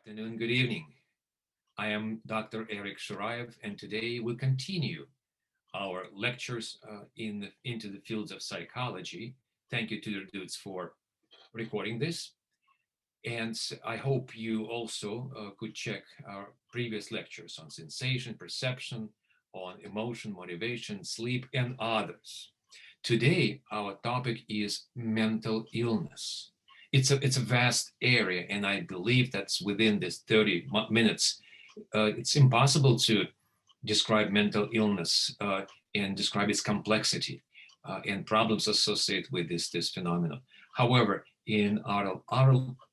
Afternoon, good evening. I am Dr. Eric Shiraev, and today we continue our lectures into the fields of psychology. Thank you, TutorDudes, for recording this. And I hope you also could check our previous lectures on sensation, perception, on emotion, motivation, sleep, and others. Today, our topic is mental illness. It's a vast area, and I believe that's within this 30 minutes. It's impossible to describe mental illness and describe its complexity and problems associated with this phenomenon. However, in our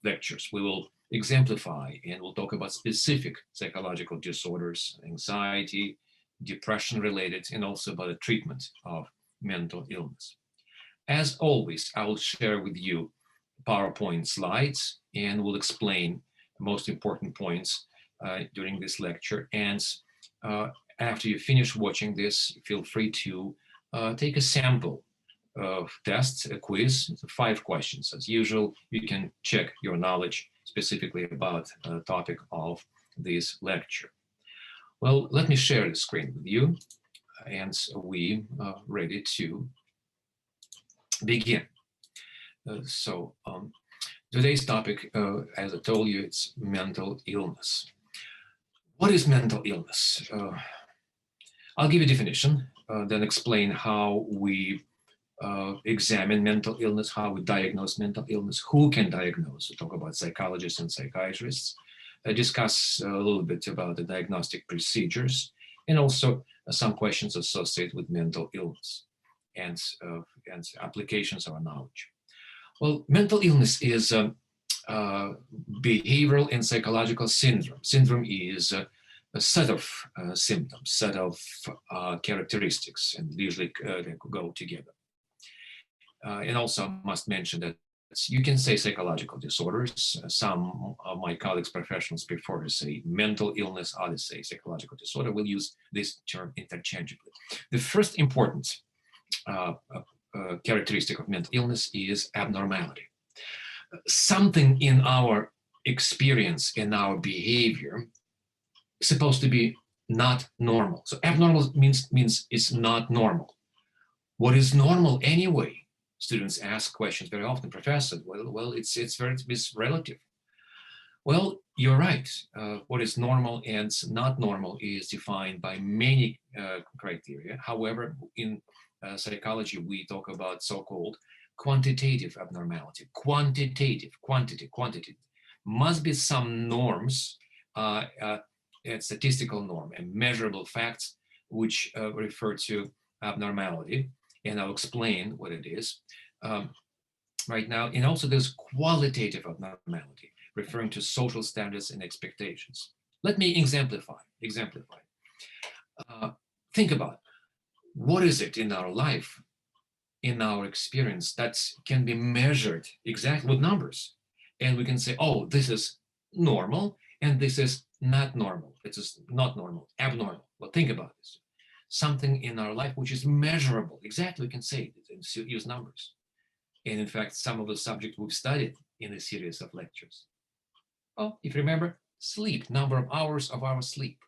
lectures, we will exemplify and we'll talk about specific psychological disorders, anxiety, depression related, and also about the treatment of mental illness. As always, I will share with you PowerPoint slides and will explain the most important points during this lecture. And after you finish watching this, feel free to take a sample of tests, a quiz, 5 questions. As usual, you can check your knowledge specifically about the topic of this lecture. Well, let me share the screen with you, and we are ready to begin. Today's topic, as I told you, it's mental illness. What is mental illness? I'll give you a definition, then explain how we examine mental illness, how we diagnose mental illness, who can diagnose. We'll talk about psychologists and psychiatrists, discuss a little bit about the diagnostic procedures, and also some questions associated with mental illness and applications of our knowledge. Well, mental illness is a behavioral and psychological syndrome. Syndrome is a set of symptoms, set of characteristics, and usually they go together. And also I must mention that you can say psychological disorders. Some of my colleagues, professionals, prefer to say mental illness, others say psychological disorder. We'll use this term interchangeably. The first important characteristic of mental illness is abnormality. Something in our experience, in our behavior, is supposed to be not normal. So abnormal means it's not normal. What is normal anyway? Students ask questions very often, Professor. Well, it's relative. Well, you're right. What is normal and not normal is defined by many criteria. However, in psychology, we talk about so-called quantitative abnormality. Quantitative. Must be some norms, a statistical norm, and measurable facts which refer to abnormality. And I'll explain what it is right now. And also there's qualitative abnormality, referring to social standards and expectations. Let me exemplify. Think about what is it in our life, in our experience, that can be measured exactly with numbers. And we can say, oh, this is normal, and this is not normal. This is not normal, abnormal. Well, think about this. Something in our life which is measurable. Exactly, we can say it and use numbers. And in fact, some of the subjects we've studied in a series of lectures. Well, if you remember, sleep, number of hours of our sleep.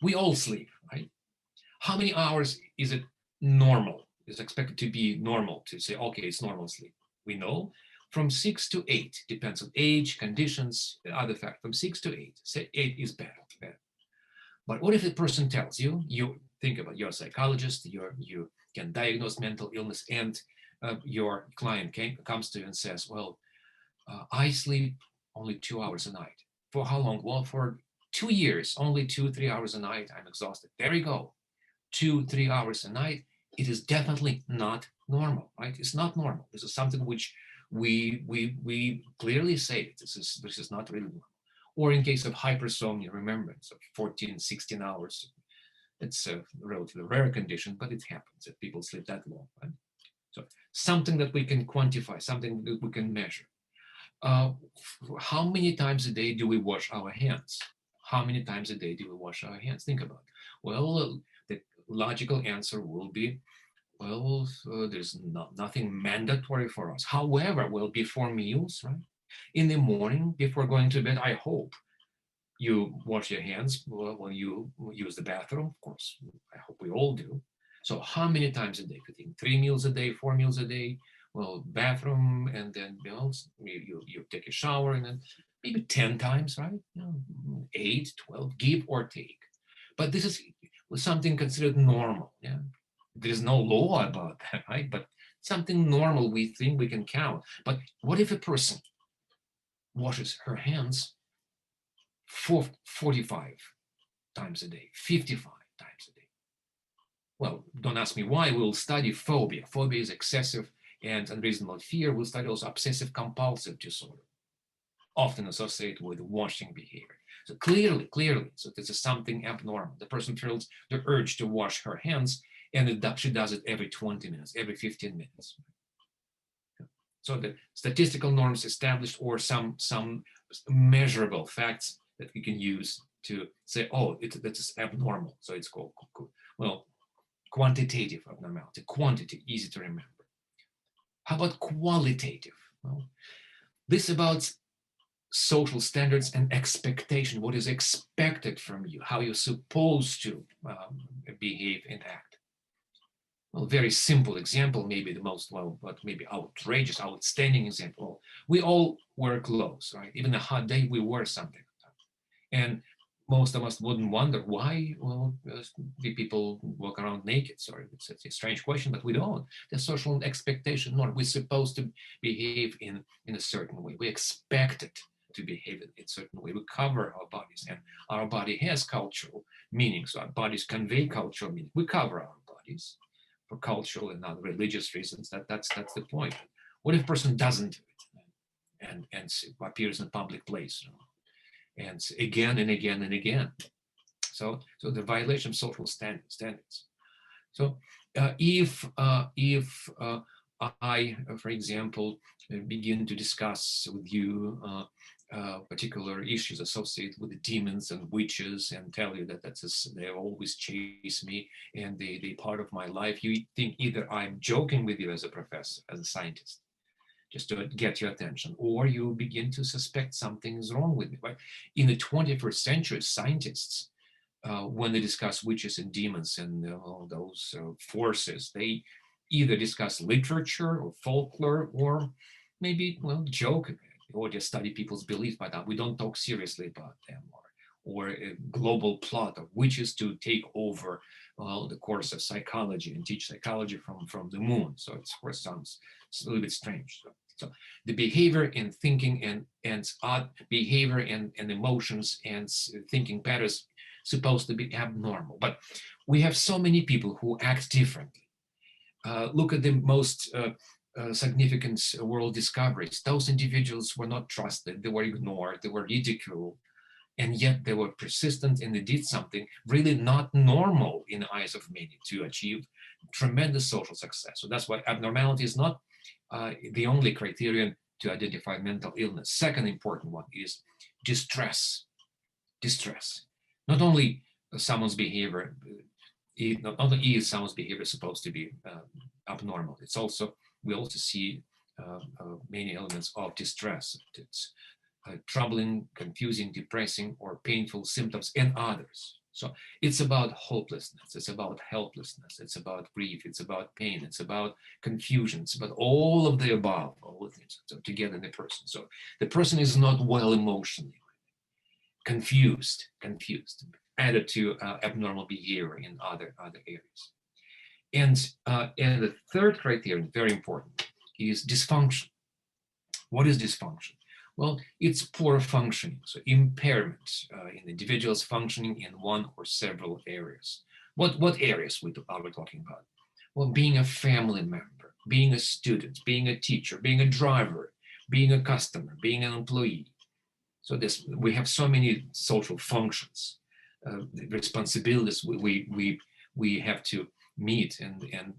We all sleep, right? How many hours is it normal? Is expected to be normal to say, okay, it's normal sleep. We know from 6 to 8, depends on age, conditions, other factors. From 6 to 8, say 8 is bad. But what if a person tells you, you think about, you're a psychologist, you can diagnose mental illness, and your client comes to you and says, well, I sleep only 2 hours a night. For how long? Well, for 2 years, only 2-3 hours a night. I'm exhausted. There you go. 2-3 hours a night. It is definitely not normal, right? It's not normal. This is something which we clearly say this is not really normal. Or in case of hypersomnia, remember, it's 14, 16 hours. It's a relatively rare condition, but it happens that people sleep that long, right? So something that we can quantify, something that we can measure. How many times a day do we wash our hands? How many times a day do we wash our hands? Think about it. Well, the logical answer will be, well, there's nothing mandatory for us. However, well, before meals, right? In the morning, before going to bed, I hope You wash your hands when you use the bathroom, of course. I hope we all do. So how many times a day? You think 3 meals a day, 4 meals a day? Well, bathroom, and then you take a shower, and then maybe 10 times, right? 8, 12, give or take. But this is something considered normal. Yeah, there's no law about that, right? But something normal we think we can count. But what if a person washes her hands 45 times a day, 55 times a day? Well, don't ask me why. We'll study phobia. Phobia is excessive and unreasonable fear. We'll study also obsessive compulsive disorder, often associated with washing behavior. So clearly, so this is something abnormal. The person feels the urge to wash her hands, and she does it every 20 minutes, every 15 minutes. So the statistical norms established, or some measurable facts that we can use to say, oh, that is abnormal. So it's called, well, quantitative abnormality. Quantity, easy to remember. How about qualitative? Well, this is about social standards and expectation, what is expected from you, how you're supposed to behave and act. Well, very simple example, maybe the most, but maybe outrageous, outstanding example. We all wear clothes, right? Even a hot day, we wear something. And most of us wouldn't wonder why. Well, the people walk around naked. Sorry, it's a strange question, but we don't. The social expectation, nor we're supposed to behave in a certain way. We expect it to behave in a certain way. We cover our bodies, and our body has cultural meaning. So our bodies convey cultural meaning. We cover our bodies for cultural and other religious reasons. That's the point. What if a person doesn't do it and appears in a public place? And again and again and again. So the violation of social standards. So if I, for example, begin to discuss with you particular issues associated with the demons and witches, and tell you that they always chase me and they part of my life, you think either I'm joking with you as a professor, as a scientist, just to get your attention, or you begin to suspect something is wrong with me. Right? In the 21st century, scientists, when they discuss witches and demons and all those forces, they either discuss literature or folklore, or maybe, joke, or just study people's beliefs, but we don't talk seriously about them, or a global plot of witches to take over the course of psychology and teach psychology from the moon. So it, of course, sounds a little bit strange. So the behavior and thinking and behavior and emotions and thinking patterns supposed to be abnormal. But we have so many people who act differently. Look at the most significant world discoveries. Those individuals were not trusted, they were ignored, they were ridiculed, and yet they were persistent and they did something really not normal in the eyes of many to achieve tremendous social success. So that's why abnormality is not the only criterion to identify mental illness. Second important one is distress. Distress. Not only someone's behavior, not only is someone's behavior supposed to be abnormal, it's also, we also see many elements of distress. It's troubling, confusing, depressing, or painful symptoms, and others. So it's about hopelessness, it's about helplessness, it's about grief, it's about pain, it's about confusion, it's about all of the above, all of things together in the person. So the person is not well emotionally, confused, added to abnormal behavior in other areas. And the third criterion, very important, is dysfunction. What is dysfunction? Well, it's poor functioning, so impairment in individuals functioning in one or several areas. What areas are we talking about? Well, being a family member, being a student, being a teacher, being a driver, being a customer, being an employee. So we have so many social functions, responsibilities we have to meet, and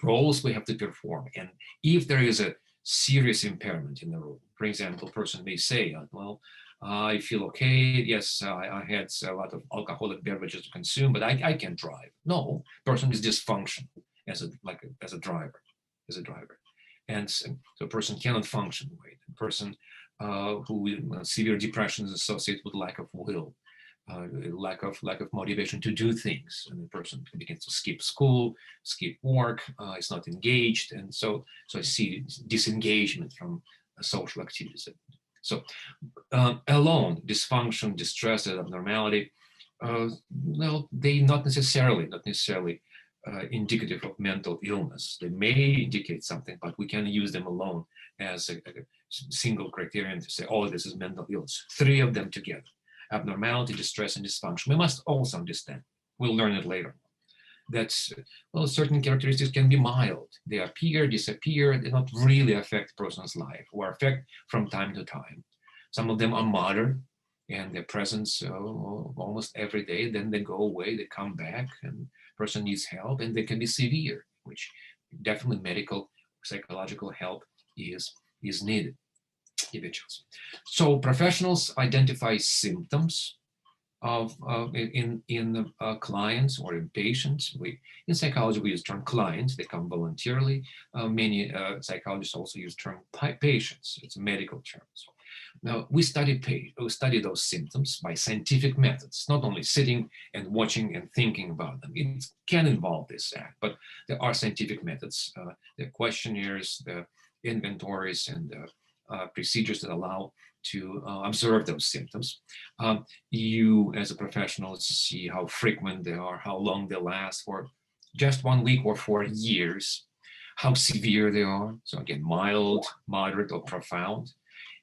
roles we have to perform. And if there is a serious impairment in the role, for example, a person may say, well, I feel okay, yes, I had a lot of alcoholic beverages to consume, but I can't drive. No, person is dysfunctional as a driver. And so a person cannot function the way person who severe depression is associated with lack of will, lack of motivation to do things, and the person begins to skip school, skip work, is not engaged, and so I see disengagement from social activities. So alone, dysfunction, distress, and abnormality, well, they not necessarily indicative of mental illness. They may indicate something, but we can use them alone as a single criterion to say, oh, this is mental illness. Three of them together: abnormality, distress, and dysfunction. We must also understand, we'll learn it later, that, well, certain characteristics can be mild. They appear, disappear, they don't really affect a person's life, or affect from time to time. Some of them are moderate, and their presence almost every day, then they go away, they come back, and person needs help, and they can be severe, which definitely medical, psychological help is needed. Individuals. So professionals identify symptoms of in clients or in patients. In psychology we use term clients. They come voluntarily. Many psychologists also use term patients. It's a medical term. So now we study those symptoms by scientific methods, not only sitting and watching and thinking about them. It can involve this act, but there are scientific methods, the questionnaires, the inventories, and procedures that allow to observe those symptoms. You, as a professional, see how frequent they are, how long they last, for just 1 week or for years, how severe they are. So again, mild, moderate, or profound.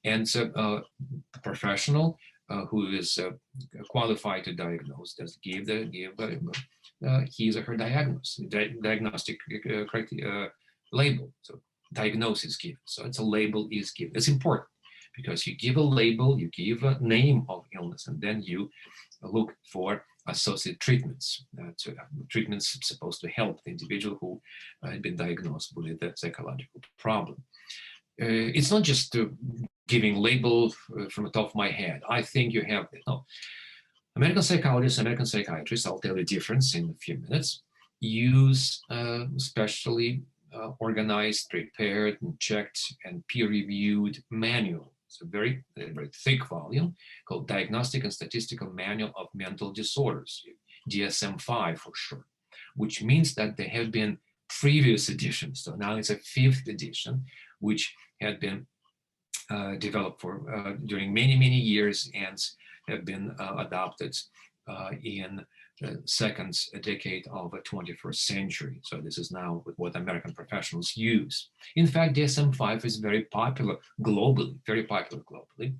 And so a professional who is qualified to diagnose does give his or her diagnostic label. So diagnosis given. So it's a label is given. It's important because you give a label, you give a name of illness, and then you look for associated treatments. Treatments supposed to help the individual who had been diagnosed with a psychological problem. It's not just giving label from the top of my head. I think you have it. No. American psychologists, American psychiatrists, I'll tell the difference in a few minutes, use specially organized, prepared, and checked, and peer-reviewed manual. It's a very, very thick volume called Diagnostic and Statistical Manual of Mental Disorders, DSM-5 for short, which means that there have been previous editions. So now it's a 5th edition, which had been developed for during many, many years and have been adopted in the second decade of the 21st century. So this is now what American professionals use. In fact, DSM-5 is very popular globally, very popular globally.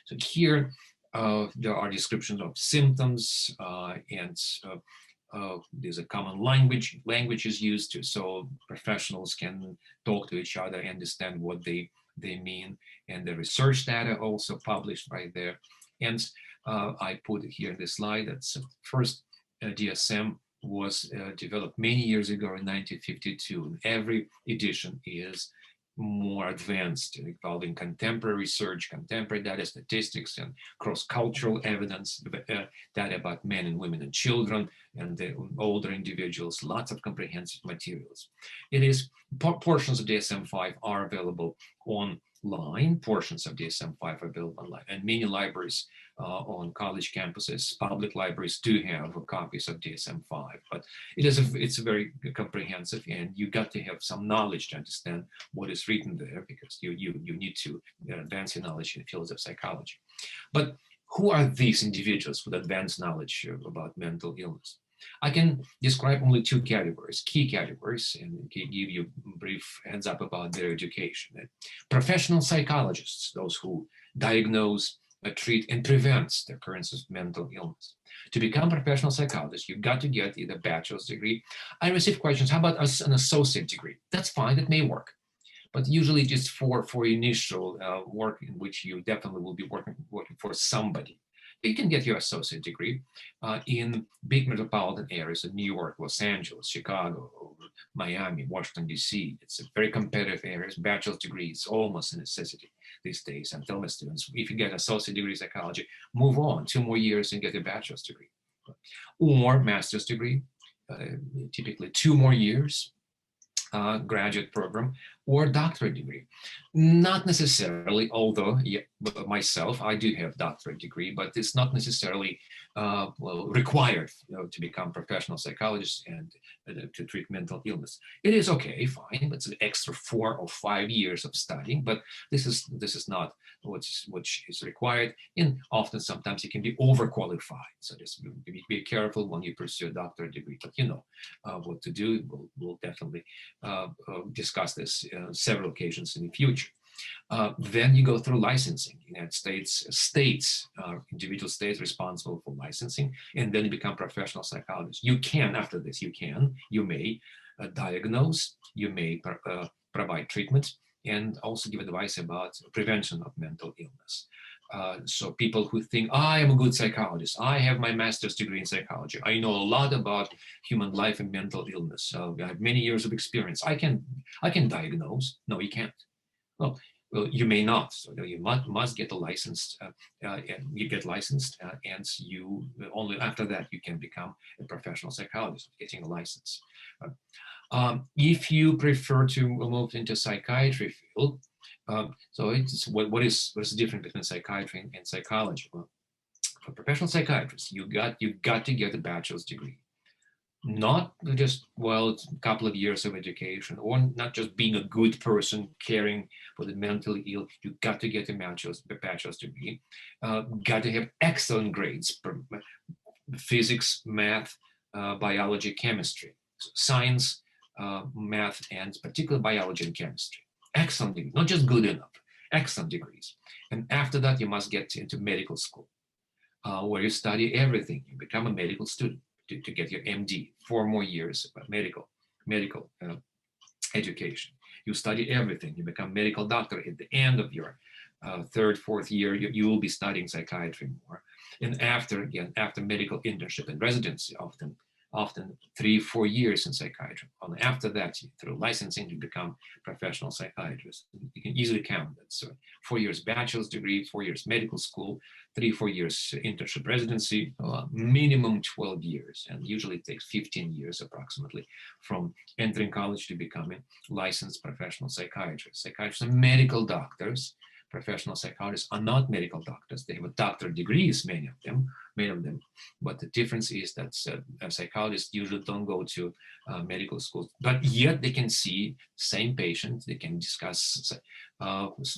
So here there are descriptions of symptoms and there's a common language is used to, so professionals can talk to each other, understand what they mean, and the research data also published right there. And I put it here in this slide that first DSM was developed many years ago in 1952. Every edition is more advanced, involving contemporary research, contemporary data, statistics, and cross-cultural evidence, data about men and women and children, and the older individuals, lots of comprehensive materials. It is, portions of DSM-5 are available online, portions of DSM-5 are available online, and many libraries on college campuses, public libraries do have copies of DSM-5, but it's very comprehensive, and you got to have some knowledge to understand what is written there, because you need to advance your knowledge in the fields of psychology. But who are these individuals with advanced knowledge about mental illness? I can describe only 2 categories, key categories, and give you a brief heads up about their education. Professional psychologists, those who diagnose, treat, and prevent the occurrence of mental illness. To become a professional psychologist, you've got to get either a bachelor's degree. I receive questions, how about an associate degree? That's fine, it may work. But usually just for initial work in which you definitely will be working for somebody. You can get your associate degree in big metropolitan areas of New York, Los Angeles, Chicago, Miami, Washington, D.C. It's a very competitive areas. Bachelor's degree is almost a necessity these days. I tell my students, if you get an associate degree in psychology, move on 2 more years and get a bachelor's degree. Or master's degree, typically 2 more years, graduate program, or doctorate degree. Not necessarily, although myself, I do have doctorate degree, but it's not necessarily well, required to become professional psychologist and to treat mental illness. It is okay, fine, but it's an extra 4 or 5 years of studying, but this is not what is required. And often, sometimes you can be overqualified. So just be careful when you pursue a doctorate degree, but you know what to do. We'll definitely discuss this several occasions in the future. Then you go through licensing. United States, individual states responsible for licensing, and then you become professional psychologist. You can, after this, you may diagnose, you may provide treatment, and also give advice about prevention of mental illness. So people who think, I am a good psychologist, I have my master's degree in psychology, I know a lot about human life and mental illness, so I have many years of experience, I can diagnose. No, you can't. Well, you may not. So you must get a license, and you get licensed, and you only after that you can become a professional psychologist, getting a license. If you prefer to move into psychiatry field, so it's what's the difference between psychiatry and psychology? Well, for professional psychiatrists, you got to get a bachelor's degree. Not just, well, it's a couple of years of education, or not just being a good person caring for the mentally ill. You got to get a bachelor's degree. Got to have excellent grades, physics, math, biology, chemistry, science, math, and particularly biology and chemistry. Excellent degree, not just good enough, excellent degrees. And after that, you must get into medical school, where you study everything. You become a medical student. To get your MD, 4 more years of medical education. You study everything. You become medical doctor at the end of your 3rd, 4th year. You will be studying psychiatry more. And after medical internship and residency, often 3, 4 years in psychiatry. And after that, through licensing, you become professional psychiatrist. You can easily count that. So 4 years bachelor's degree, 4 years medical school, 3, 4 years internship residency, minimum 12 years. And usually it takes 15 years approximately from entering college to becoming licensed professional psychiatrist. Psychiatrists are medical doctors. Professional psychologists are not medical doctors. They have doctorate degrees, many of them. But the difference is that psychologists usually don't go to medical schools, but yet they can see same patients. They can discuss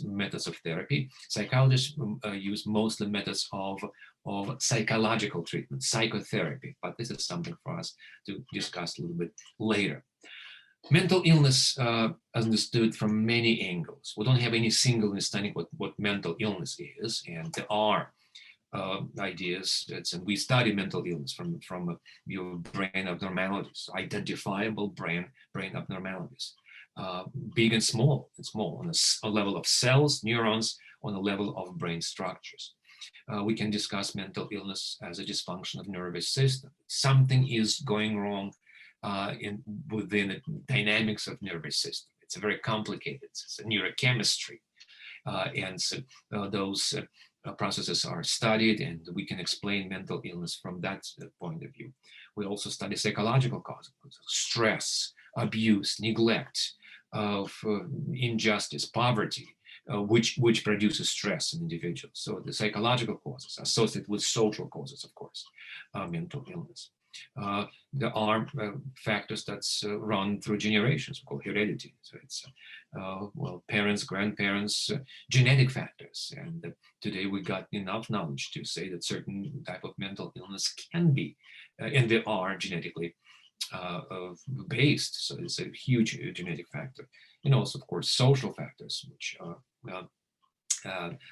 methods of therapy. Psychologists use mostly methods of psychological treatment, psychotherapy, but this is something for us to discuss a little bit later. Mental illness is understood from many angles. We don't have any single understanding what mental illness is, and there are ideas, and we study mental illness from your brain abnormalities, identifiable brain abnormalities, big and small on a level of cells, neurons, on a level of brain structures. We can discuss mental illness as a dysfunction of nervous system. Something is going wrong within the dynamics of nervous system. It's a very complicated. It's a neurochemistry, and so those processes are studied, and we can explain mental illness from that point of view. We also study psychological causes: stress, abuse, neglect, injustice, poverty, which produces stress in individuals. So the psychological causes associated with social causes, of course, mental illness. There are factors that's run through generations, called heredity. So it's well, parents, grandparents, genetic factors. And today we got enough knowledge to say that certain type of mental illness can be, and they are genetically based. So it's a huge genetic factor. And also, of course, social factors, which are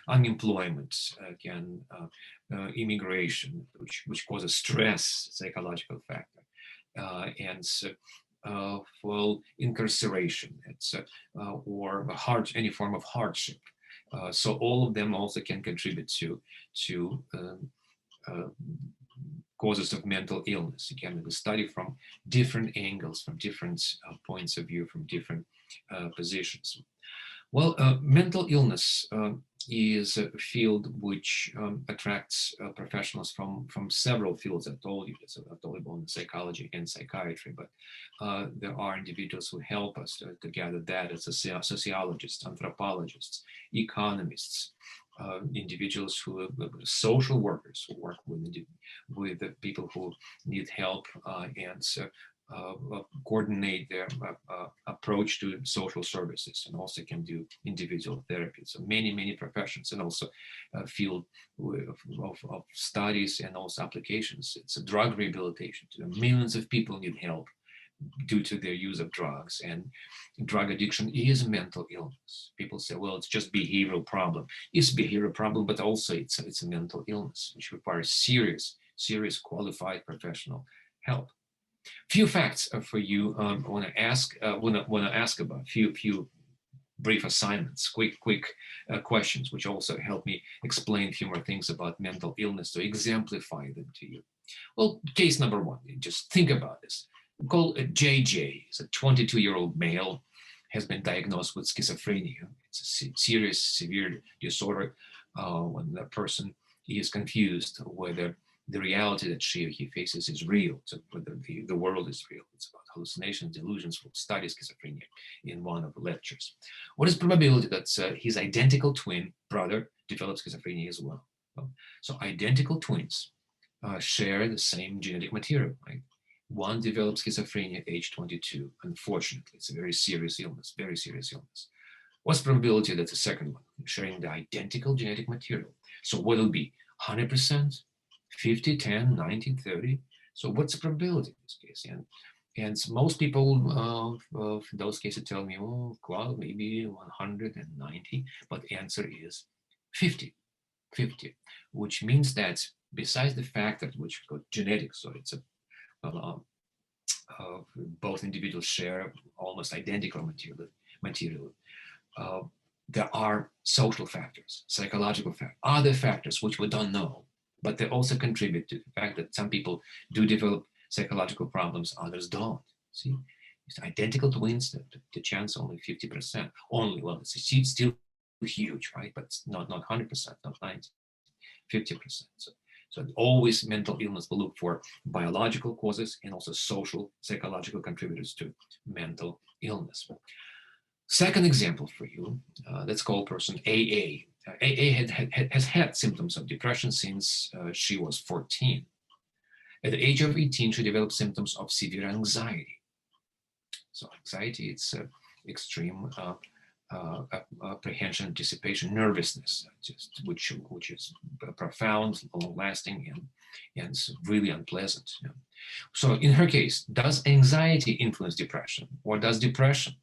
unemployment, immigration, which causes stress, psychological factor, and well, incarceration, or any form of hardship. So all of them also can contribute to causes of mental illness. Again, we study from different angles, from different points of view, from different positions. Well, mental illness is a field which attracts professionals from several fields. I told you this, I've told you about psychology and psychiatry, but there are individuals who help us to gather data, sociologists, anthropologists, economists, individuals who social workers who work with the people who need help and coordinate their approach to social services, and also can do individual therapy. So many professions, and also field of studies and also applications. It's a drug rehabilitation. Millions of people need help due to their use of drugs, and drug addiction is mental illness. People say, well, it's just behavioral problem. It's a behavioral problem, but also it's a mental illness which requires serious qualified professional help. Few facts for you. I want to ask about few brief assignments, quick questions, which also help me explain a few more things about mental illness to exemplify them to you. Well, case number one, just think about this. Call JJ. He's a 22-year-old male, has been diagnosed with schizophrenia. It's a serious, severe disorder when the person is confused whether the reality that she or he faces is real, so whether the world is real. It's about hallucinations, delusions. We'll study schizophrenia in one of the lectures. What is probability that his identical twin brother develops schizophrenia as well? So identical twins share the same genetic material, right? One develops schizophrenia at age 22. Unfortunately, it's a very serious illness, very serious illness. What's the probability that the second one sharing the identical genetic material? So what will be 100%? 50, 10, 90, 30. So what's the probability in this case? And most people of those cases tell me, oh, well, maybe 190, but the answer is 50, which means that besides the fact that which is called genetics, so it's both individuals share almost identical material. There are social factors, psychological factors, other factors which we don't know, but they also contribute to the fact that some people do develop psychological problems, others don't. See, it's identical twins, the chance only 50%. Only, well, it's still huge, right? But it's not 100%, not 90, 50%. So always mental illness will look for biological causes and also social, psychological contributors to mental illness. Second example for you, let's call person AA. AA has had symptoms of depression since she was 14. At the age of 18, she developed symptoms of severe anxiety. So anxiety, it's extreme apprehension, anticipation, nervousness, which is profound, long-lasting, and really unpleasant. So in her case, does anxiety influence depression, or does depression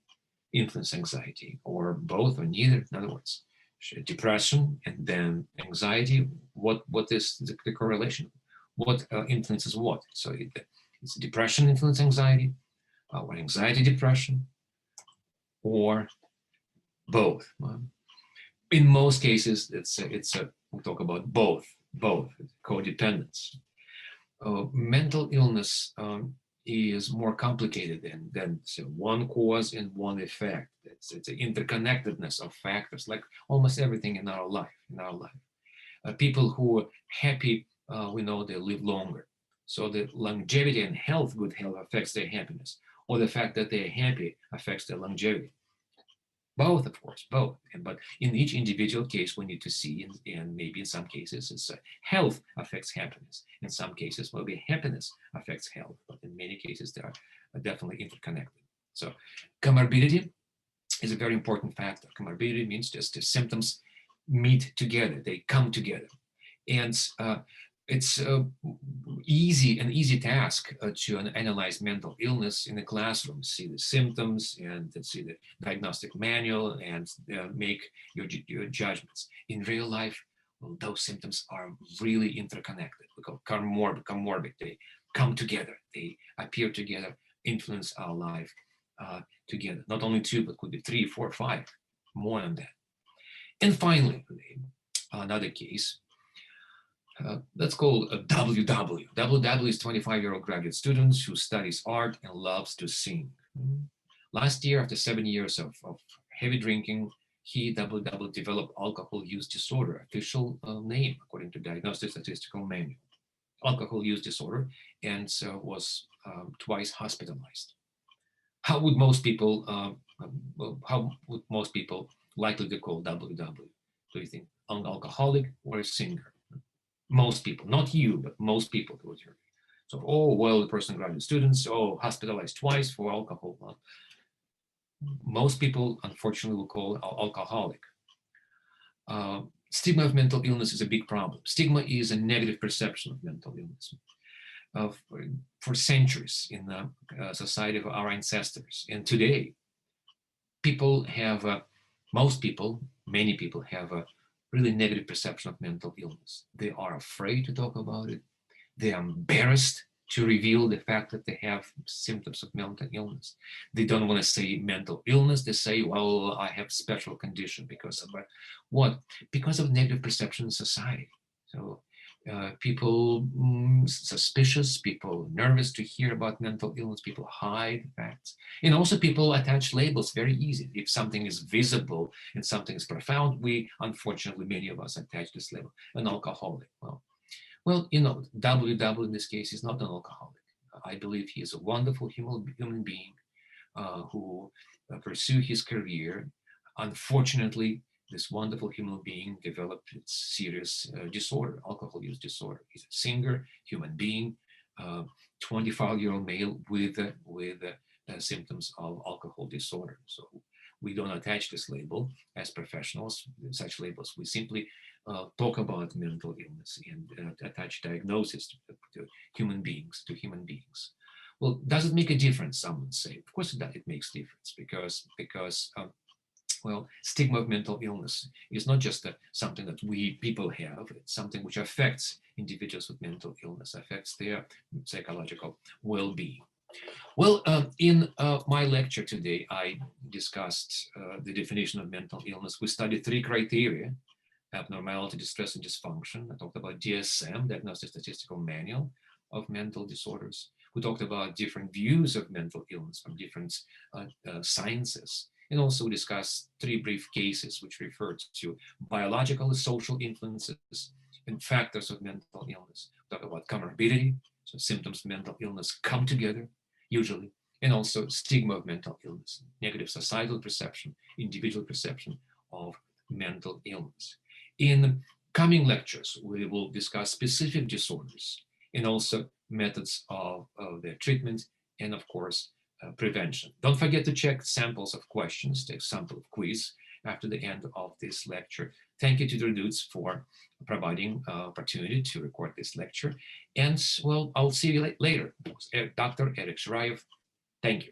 influence anxiety, or both, or neither? In other words, depression and then anxiety, what is the correlation? What influences what? So it's depression influence anxiety, or anxiety depression, or both. In most cases, we'll talk about both codependence. Mental illness is more complicated than so one cause and one effect. It's an interconnectedness of factors, like almost everything in our life. People who are happy, we know they live longer. So the longevity and good health affects their happiness, or the fact that they're happy affects their longevity. Both, of course, both. But in each individual case, we need to see, and maybe in some cases, it's health affects happiness. In some cases, maybe happiness affects health. But in many cases, they are definitely interconnected. So comorbidity is a very important factor. Comorbidity means just the symptoms meet together. They come together. And it's an easy task to analyze mental illness in the classroom, see the symptoms and see the diagnostic manual and make your judgments. In real life, well, those symptoms are really interconnected. We call comorbid. They come together. They appear together, influence our life together. Not only two, but could be 3, 4, 5, more than that. And finally, another case. Let's call WW. WW is 25-year-old graduate student who studies art and loves to sing. Last year, after 7 years of heavy drinking, he developed alcohol use disorder, official name according to Diagnostic Statistical Manual, alcohol use disorder, and was twice hospitalized. How would most people likely to call WW? Do you think an alcoholic or a singer? Most people, not you, but most people would hear. So, oh well, the person graduate students, oh, hospitalized twice for alcohol. Well, most people, unfortunately, will call alcoholic. Stigma of mental illness is a big problem. Stigma is a negative perception of mental illness. For centuries in the society of our ancestors. And today, people have, many people have a really negative perception of mental illness. They are afraid to talk about it. They are embarrassed to reveal the fact that they have symptoms of mental illness. They don't want to say mental illness. They say, well, I have special condition because of what? Because of negative perception in society. So people suspicious, people nervous to hear about mental illness, people hide facts. And also people attach labels very easy. If something is visible and something is profound, unfortunately, many of us attach this label, an alcoholic. Well, WW in this case is not an alcoholic. I believe he is a wonderful human being who pursued his career. Unfortunately, this wonderful human being developed serious disorder, alcohol use disorder. He's a singer, human being, 25-year-old male with symptoms of alcohol disorder. So we don't attach this label as professionals, such labels. We simply talk about mental illness and attach diagnosis to human beings, Well, does it make a difference, some would say? Of course it makes difference because well, stigma of mental illness is not just something that people have, it's something which affects individuals with mental illness, affects their psychological well-being. Well, in my lecture today, I discussed the definition of mental illness. We studied 3 criteria: abnormality, distress, and dysfunction. I talked about DSM, Diagnostic Statistical Manual of Mental Disorders. We talked about different views of mental illness from different sciences. And also we discussed 3 brief cases which referred to biological and social influences and factors of mental illness. We talked about comorbidity, so symptoms of mental illness come together, usually, and also stigma of mental illness, negative societal perception, individual perception of mental illness. In coming lectures, we will discuss specific disorders and also methods of their treatment and, of course, prevention. Don't forget to check samples of questions, the sample of quiz after the end of this lecture. Thank you to TutorDudes for providing opportunity to record this lecture. And well, I'll see you later. Dr. Eric Shiraev. Thank you.